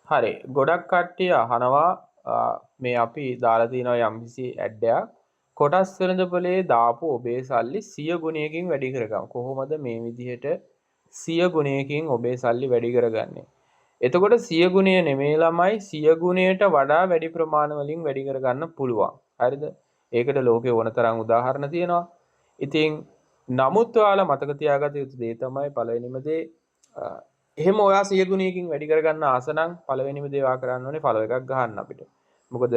හරි. ගොඩක් කට්ටිය අහනවා මේ අපි දාලා තියෙනවා යම්කිසි ඇඩ් එකක්. කොටස් වෙළඳපොලේ දාපු ඔබේ සල්ලි 100 ගුණයකින් වැඩි කරගමු. කොහොමද මේ විදිහට 100 ගුණයකින් ඔබේ සල්ලි වැඩි කරගන්නේ? එතකොට 100 ගුණය නෙමෙයි ළමයි 100 ගුණයට වඩා වැඩි ප්‍රමාණ වලින් වැඩි කරගන්න පුළුවන්. හරිද? ඒකට ලෝකේ ඕන තරම් උදාහරණ තියෙනවා. ඉතින් නමුත් ඔයාලා මතක තියාගත යුතු දේ තමයි පළවෙනිම දේ එහෙම ඔයා 100 ගුණයකින් වැඩි කරගන්න ආස නම් පළවෙනිම දේ ඔයා කරන්න ඕනේ ෆලෝ එකක් ගහන්න අපිට. මොකද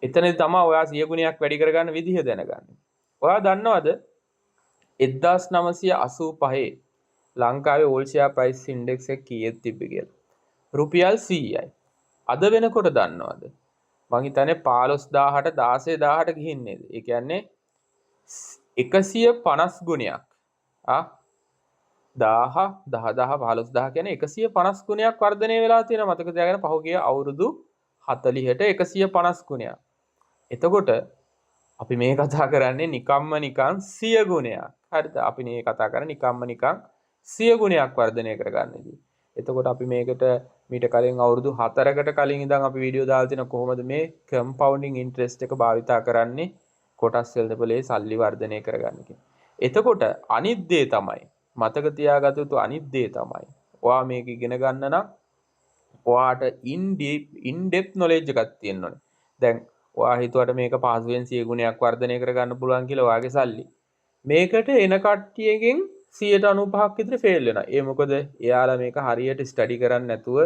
එතනදී තමයි ඔයා 100 ගුණයක් වැඩි කරගන්න විදිහ දැනගන්නේ. ඔයා දන්නවද 1985 ලංකාවේ ඕල් ෂෙයා ප්‍රයිස් ඉන්ඩෙක්ස් එක කීයක් තිබ්බේ කියලා? රුපියල් 100යි. අද වෙනකොට දන්නවද? මං හිතන්නේ 15000ට 16000ට ගිහින් නේද? ඒ කියන්නේ 150 ගුණයක්. 1000 15000 කියන්නේ 150 ගුණයක් වර්ධනය වෙලා තියෙනවා. මතක තියාගන්න පහුගිය අවුරුදු 40ට 150 ගුණයක්. එතකොට අපි මේ කතා කරන්නේ නිකම්ම නිකන් 100 ගුණයක්. හරිද? අපි මේ කතා කරන්නේ නිකම්ම නිකන් 100 ගුණයක් වර්ධනය කරගන්නදී. එතකොට අපි මේකට මීට කලින් අවුරුදු 4කට කලින් ඉඳන් අපි වීඩියෝ දාලා තියෙන කොහොමද මේ කම්පවුන්ඩින් ඉන්ට්‍රෙස්ට් එක භාවිතා කරන්නේ කොටස් වෙළඳපොලේ සල්ලි වර්ධනය කරගන්න කියන. එතකොට අනිත් දේ තමයි මතක තියාගත යුතු අනිත් දේ තමයි ඔයා මේක ඉගෙන ගන්න නම් ඔයාට in depth knowledge එකක් තියෙන්න ඕනේ. දැන් ඔයා හිතුවට මේක පහසුවෙන් 100 ගුණයක් වර්ධනය කරගන්න පුළුවන් කියලා ඔයාගේ සල්ලි. මේකට එන කට්ටියකින් 95ක් විතර ෆේල් වෙනවා. ඒ මොකද එයාලා මේක හරියට ස්ටඩි කරන්නේ නැතුව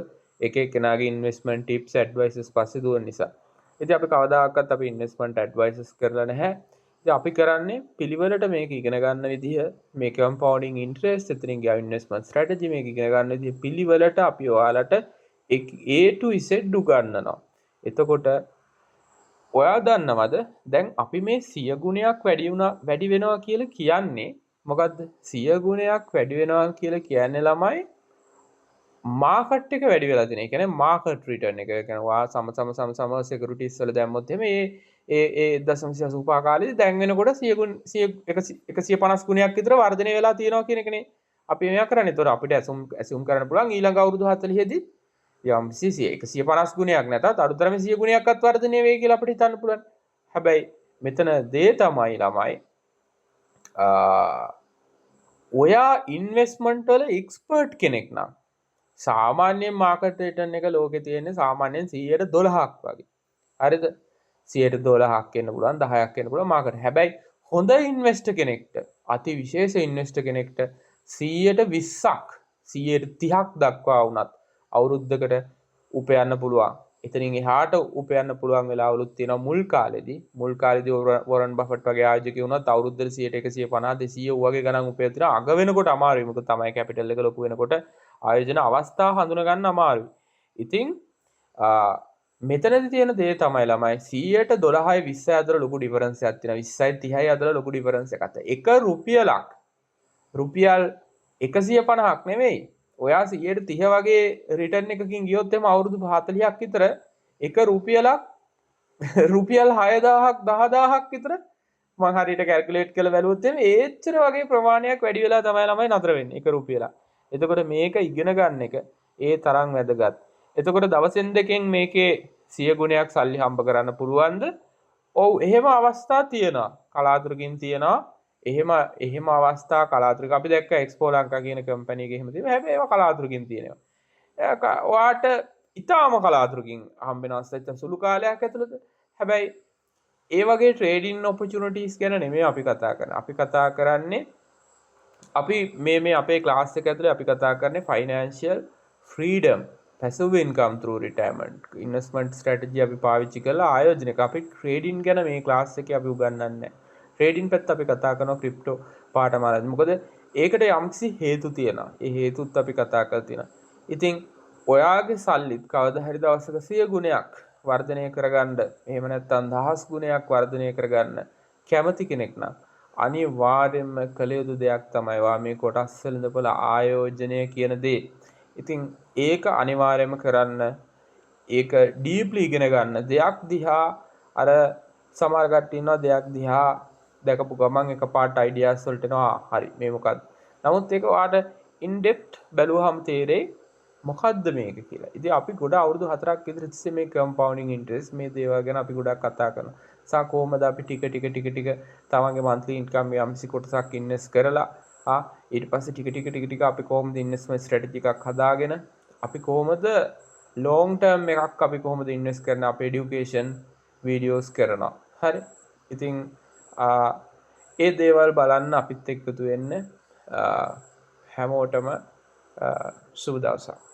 එක එක්කෙනාගේ ඉන්වෙස්ට්මන්ට් ටිප්ස් ඇඩ්වයිසස් පස්සේ දුවන නිසා. ඉතින් අපි කවදාකවත් අපි ඉන්වෙස්ට්මන්ට් ඇඩ්වයිසස් කරලා නැහැ. ඉතින් අපි කරන්නේ පිළිවෙලට මේක ඉගෙන ගන්න විදිහ මේ කම්පවුන්ඩින් ඉන්ට්‍රෙස්ට් එතනින් ගියා ඉන්වෙස්ට්මන්ට් ස්ට්‍රැටජි මේක ඉගෙන ගන්න විදිහ පිළිවෙලට අපි ඔයාලට A to Z උගන්වනවා. එතකොට ඔයා දන්නවද දැන් අපි මේ 100 ගුණයක් වැඩි වෙනවා කියලා කියන්නේ මොකද්ද? 100 ගුණයක් වැඩි වෙනවා කියලා කියන්නේ ළමයි මාකට් එක වැඩි වෙලා තියෙන. ඒ කියන්නේ මාකට් රිටර්න් එක. ඒ කියන්නේ ඔයා සම සිකියුරිටිස් වල දැම්මොත් එහෙම ඒ 1.85 කාලේදී දැන් වෙනකොට 150 ගුණයක් විතර වර්ධනය වෙලා තියෙනවා කියන එකනේ අපි මෙයා කරන්නේ. ඒතකොට අපිට ඇසුම් කරන්න පුළුවන් ඊළඟ අවුරුදු 40 දී යම් 150 ගුණයක් නැතත් අඩුතරමේ 100 ගුණයක්වත් වර්ධනය වෙයි කියලා අපිට හිතන්න පුළුවන්. හැබැයි මෙතන දේ තමයි ළමයි ඔයා ඉන්වෙස්ට්මන්ට් වල එක්ස්පර්ට් කෙනෙක් නම් සාමාන්‍යයෙන් මාකට් රිටර්න් එක ලෝකේ තියෙන්නේ සාමාන්‍යයෙන් 112ක් වගේ. හරිද? 112ක් වෙන්න පුළුවන් 10ක් වෙන්න පුළුවන් මාකට්. හැබැයි හොඳ ඉන්වෙස්ටර් කෙනෙක්ට අති විශේෂ ඉන්වෙස්ටර් කෙනෙක්ට 120ක් 130ක් දක්වා වුණත් අවුරුද්දකට උපයන්න පුළුවන්. එතනින් එහාට උපයන්න පුළුවන් වෙලාවලුත් තියෙනවා මුල් කාලෙදී වොරන් බෆට් වගේ ආයෝජකයෝ වුණත් අවුරුද්දට 100ට 150 200 වගේ ගණන් උපයන තියෙනවා. අග වෙනකොට අමාරුයි. මොකද තමයි කැපිටල් එක ලොකු වෙනකොට ආයෝජන අවස්ථා හඳුන ගන්න අමාරුයි. ඉතින් මෙතනදී තියෙන දේ තමයි ළමයි 112යි 20යි අතර ලොකු ඩිෆරන්ස් එකක් තියෙනවා. 20යි 30යි අතර ලොකු ඩිෆරන්ස් එකක් තියෙනවා. එක රුපියලක් රුපියල් 150ක් නෙමෙයි. ඔයා 130 වගේ රිටර්න් එකකින් ගියොත් එහම අවුරුදු 40ක් විතර එක රුපියලක් රුපියල් 6000ක් 10000ක් විතර මම හරියට කැල්කියුලේට් කරලා බැලුවොත් එහම ඒච්චර වගේ ප්‍රමාණයක් වැඩි වෙලා තමයි ළමයි නතර වෙන්නේ එක රුපියලක්. එතකොට මේක ඉගෙන ගන්න එක ඒ තරම් වැදගත්. එතකොට දවසෙන් දෙකෙන් මේකේ 100 ගුණයක් සල්ලි හම්බ කරන්න පුළුවන්ද? ඔව් එහෙම අවස්ථා තියෙනවා. කලාතුරකින් තියෙනවා. එහෙම අවස්ථා කලාතුරකින් අපි දැක්ක එක්ස්පෝ ලංකා කියන කම්පැනි එකේ එහෙම තියෙනවා. හැබැයි ඒවා කලාතුරකින් තියෙනවා. ඔයාට ඊටාම කලාතුරකින් හම්බෙනවා සත්‍ය සුළු කාලයක් ඇතුළත. හැබැයි ඒ වගේ ට්‍රේඩින් ඔපචුනිටිස් ගැන නෙමෙයි අපි කතා කරන්නේ. අපි කතා කරන්නේ අපි මේ අපේ ක්ලාස් එක ඇතුලේ අපි කතා කරන්නේ financial freedom passive income through retirement investment strategy අපි පාවිච්චි කරලා ආයෝජනයක අපි ට්‍රේඩින් ගැන මේ ක්ලාස් එකේ අපි උගන්වන්නේ නැහැ. ට්‍රේඩින් පැත්ත අපි කතා කරනවා ක්‍රිප්ටෝ පාඨමාලාවේ. මොකද ඒකට යම්කිසි හේතු තියෙනවා. ඒ හේතුත් අපි කතා කරලා තියෙනවා. ඉතින් ඔයාගේ සල්ලිත් කවදා හරි දවසක 100 ගුණයක් වර්ධනය කරගන්න එහෙම නැත්නම් 1000 ගුණයක් වර්ධනය කරගන්න කැමති කෙනෙක් නම් අනිවාර්යෙන්ම කළ යුතු දෙයක් තමයි වා මේ කොටස් වෙළඳපොළ ආයෝජනය කියන දේ. ඉතින් ඒක අනිවාර්යයෙන්ම කරන්න ඒක ඩීප්ලි ඉගෙන ගන්න දෙයක් දිහා අර සමහර කට්ටිය ඉන්නවා දෙයක් දිහා දැකපු ගමන් එකපාරට අයිඩියාස් වලට එනවා හරි මේ මොකක්ද. නමුත් ඒක ඔයාට ඉන් ඩෙප්ත් බැලුවහම තේරෙයි මොකද්ද මේක කියලා. ඉතින් අපි ගොඩ අවුරුදු 4ක් විතර තිස්සේ මේ කම්පවුන්ඩින් ඉන්ට්‍රෙස්ට් මේ දේවල් ගැන අපි ගොඩක් කතා කරනවා. සා කොහොමද අපි ටික තමන්ගේ මන්ත්ලි ඉන්කම් යම්සි කොටසක් ඉන්වෙස්ට් කරලා ඊට පස්සේ ටික අපි කොහොමද ඉන්වෙස්ට්මන්ට් ස්ට්‍රැටජි එකක් හදාගෙන අපි කොහොමද ලොං ටර්ම් එකක් අපි කොහොමද ඉන්වෙස්ට් කරන අපේ এডুকেෂන් වීඩියෝස් කරනවා. හරි. ඉතින් ඒ දේවල් බලන්න අපිත් එක්කතු වෙන්න හැමෝටම සුබ දවසක්.